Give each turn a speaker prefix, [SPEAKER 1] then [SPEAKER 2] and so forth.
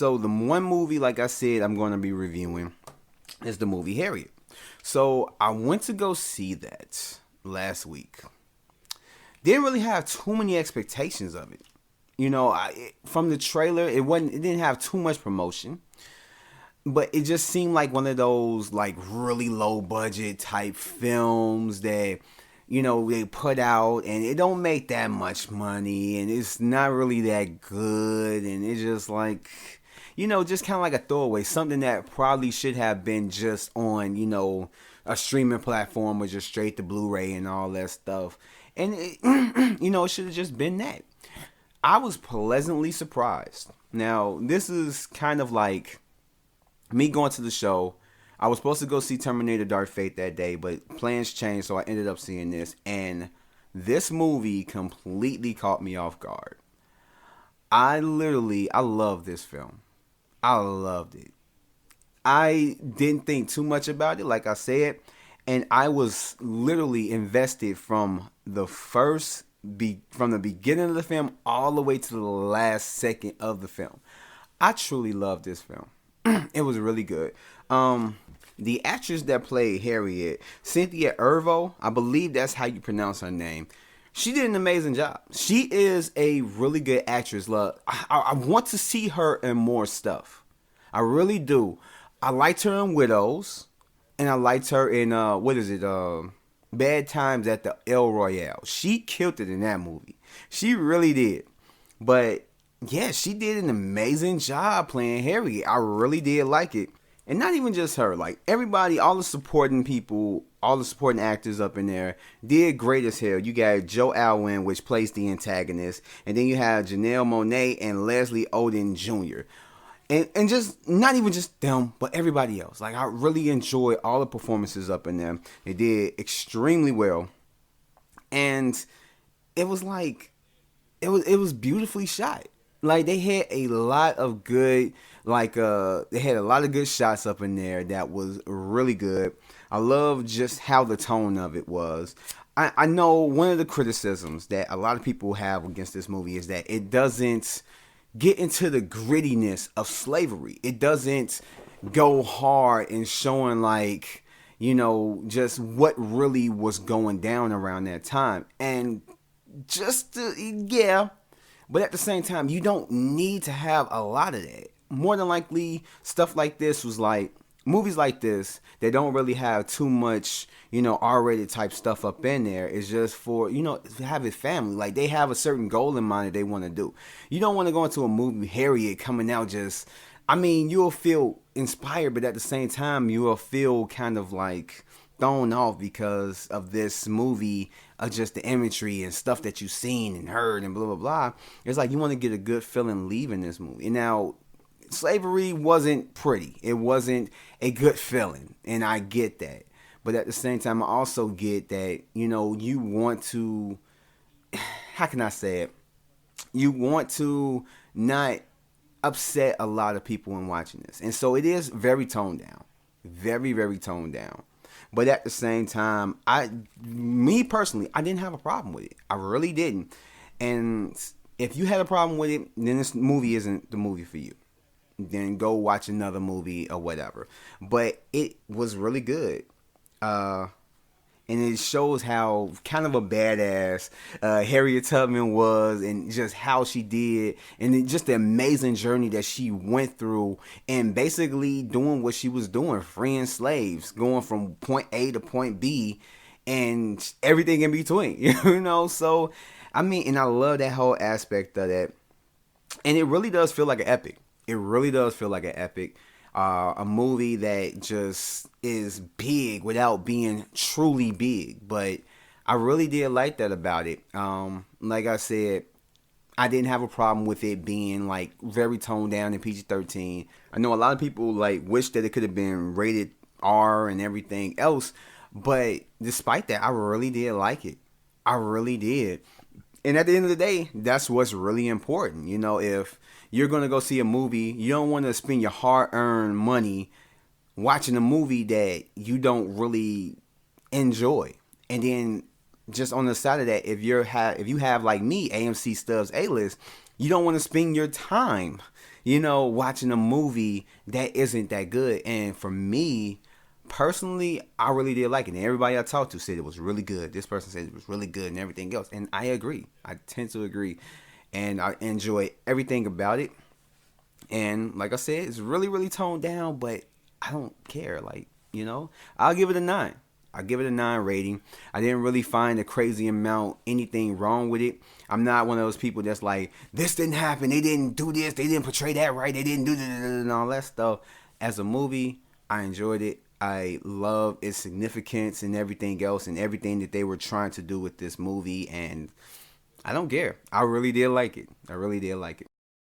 [SPEAKER 1] So the one movie, like I said, I'm going to be reviewing is the movie Harriet. So I went to go see that last week. Didn't really have too many expectations of it. From the trailer, it didn't have too much promotion, but it just seemed like one of those like really low budget type films that they put out and it don't make that much money and it's not really that good, and it's just like just kind of like a throwaway, something that probably should have been just on a streaming platform or just straight to Blu-ray and all that stuff, and it, it should have just been that. I was pleasantly surprised. Now, this is kind of like me going to the show. I was supposed to go see Terminator Dark Fate that day, but plans changed, so I ended up seeing this. And this movie completely caught me off guard. I love this film. I loved it. I didn't think too much about it, like I said. And I was literally invested from the beginning of the film all the way to the last second of the film. I truly loved this film. It was really good. The actress that played Harriet, Cynthia Erivo, I believe that's how you pronounce her name. She did an amazing job. She is a really good actress. Look, I want to see her in more stuff. I really do. I liked her in Widows, and I liked her in Bad Times at the El Royale. She killed it in that movie. She really did. But yeah, she did an amazing job playing Harriet. I really did like it. And not even just her, like everybody, all the supporting people, all the supporting actors up in there did great as hell. You got Joe Alwyn, which plays the antagonist, and then you have Janelle Monáe and Leslie Odom Jr. And just not even just them, but everybody else. Like I really enjoyed all the performances up in them. They did extremely well, and it was like it was beautifully shot. Like they had a lot of good, they had a lot of good shots up in there that was really good. I love just how the tone of it was. I know one of the criticisms that a lot of people have against this movie is that it doesn't get into the grittiness of slavery. It doesn't go hard in showing just what really was going down around that time. And but at the same time, you don't need to have a lot of that. More than likely, stuff like this was like, movies like this, they don't really have too much, R-rated type stuff up in there. It's just for, to have a family. Like, they have a certain goal in mind that they want to do. You don't want to go into a movie, Harriet, coming out you'll feel inspired, but at the same time, you will feel kind of like thrown off because of this movie, just the imagery and stuff that you've seen and heard and blah, blah, blah. It's like you want to get a good feeling leaving this movie. And now, slavery wasn't pretty. It wasn't a good feeling. And I get that. But at the same time, I also get that, you want to, how can I say it? You want to not upset a lot of people in watching this. And so it is very toned down. Very, very toned down. But at the same time, me personally, I didn't have a problem with it. I really didn't. And if you had a problem with it, then this movie isn't the movie for you. Then go watch another movie or whatever. But it was really good. And it shows how kind of a badass Harriet Tubman was, and just how she did, and just the amazing journey that she went through, and basically doing what she was doing, freeing slaves, going from point A to point B, and everything in between, So, and I love that whole aspect of that. And it really does feel like an epic. It really does feel like an epic. A movie that just is big without being truly big. But I really did like that about it. Like I said, I didn't have a problem with it being very toned down in PG-13. I know a lot of people wish that it could have been rated R and everything else. But despite that, I really did like it. I really did. And at the end of the day, that's what's really important. If you're going to go see a movie, you don't want to spend your hard-earned money watching a movie that you don't really enjoy. And then just on the side of that, if you have like me, AMC Stubs A-List, you don't want to spend your time watching a movie that isn't that good. And for me, personally, I really did like it. And everybody I talked to said it was really good. This person said it was really good and everything else. And I agree. I tend to agree. And I enjoy everything about it. And like I said, it's really, really toned down, but I don't care. I'll give it a 9. I give it a 9 rating. I didn't really find a crazy amount anything wrong with it. I'm not one of those people that's like, this didn't happen. They didn't do this. They didn't portray that right. They didn't do this and all that stuff. As a movie, I enjoyed it. I love its significance and everything else and everything that they were trying to do with this movie. And I don't care. I really did like it. I really did like it.